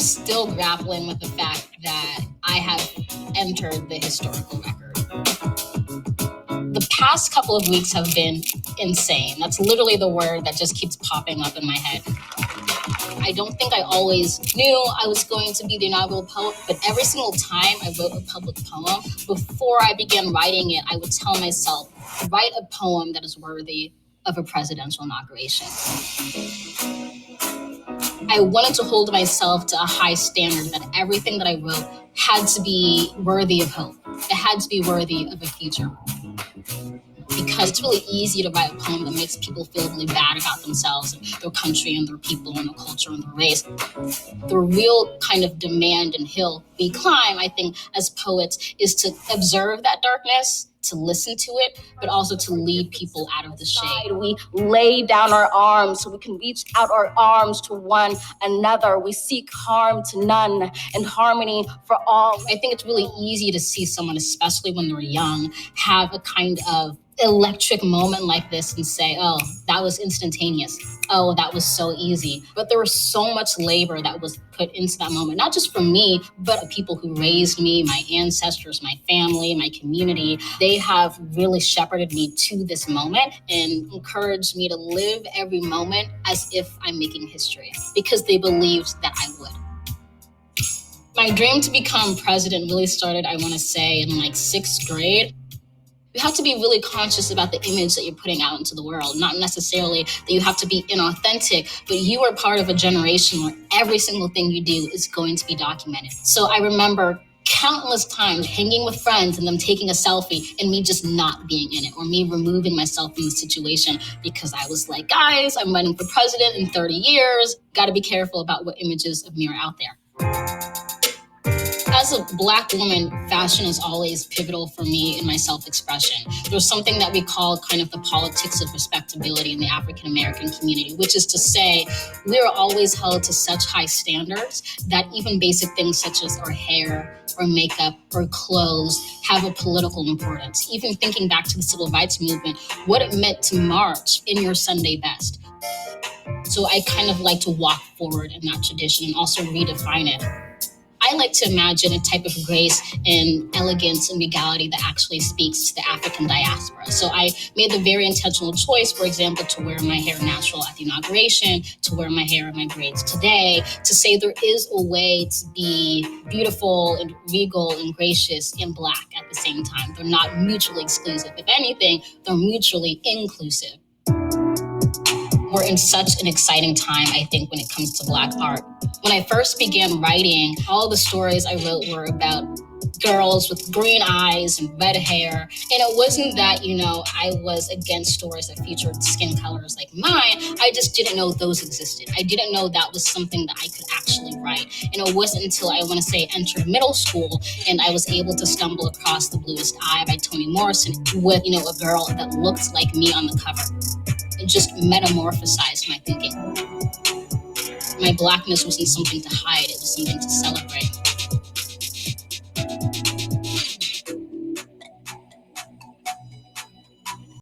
still grappling with the fact that I have entered the historical record. The past couple of weeks have been insane. That's literally the word that just keeps popping up in my head. I don't think I always knew I was going to be the inaugural poet, but every single time I wrote a public poem, before I began writing it, I would tell myself, write a poem that is worthy of a presidential inauguration. I wanted to hold myself to a high standard that everything that I wrote had to be worthy of hope. It had to be worthy of a future. Because it's really easy to write a poem that makes people feel really bad about themselves and their country and their people and their culture and their race. The real kind of demand and hill we climb, I think, as poets, is to observe that darkness, to listen to it, but also to lead people out of the shade. We lay down our arms so we can reach out our arms to one another. We seek harm to none and harmony for all. I think it's really easy to see someone, especially when they're young, have a kind of electric moment like this and say, oh, that was instantaneous. Oh, that was so easy. But there was so much labor that was put into that moment, not just for me, but the people who raised me, my ancestors, my family, my community. They have really shepherded me to this moment and encouraged me to live every moment as if I'm making history, because they believed that I would. My dream to become president really started, I want to say, in like 6th grade. You have to be really conscious about the image that you're putting out into the world. Not necessarily that you have to be inauthentic, but you are part of a generation where every single thing you do is going to be documented. So I remember countless times hanging with friends and them taking a selfie and me just not being in it, or me removing myself from the situation because I was like, guys, I'm running for president in 30 years. Got to be careful about what images of me are out there. As a Black woman, fashion is always pivotal for me in my self-expression. There's something that we call kind of the politics of respectability in the African-American community, which is to say we are always held to such high standards that even basic things such as our hair or makeup or clothes have a political importance. Even thinking back to the civil rights movement, what it meant to march in your Sunday best. So I kind of like to walk forward in that tradition and also redefine it. I like to imagine a type of grace and elegance and regality that actually speaks to the African diaspora. So I made the very intentional choice, for example, to wear my hair natural at the inauguration, to wear my hair in my braids today, to say there is a way to be beautiful and regal and gracious and Black at the same time. They're not mutually exclusive. If anything, they're mutually inclusive. We're in such an exciting time, I think, when it comes to Black art. When I first began writing, all the stories I wrote were about girls with green eyes and red hair. And it wasn't that, I was against stories that featured skin colors like mine. I just didn't know those existed. I didn't know that was something that I could actually write. And it wasn't until I entered middle school and I was able to stumble across The Bluest Eye by Toni Morrison with, a girl that looked like me on the cover. It just metamorphosized my thinking. My Blackness wasn't something to hide, it was something to celebrate.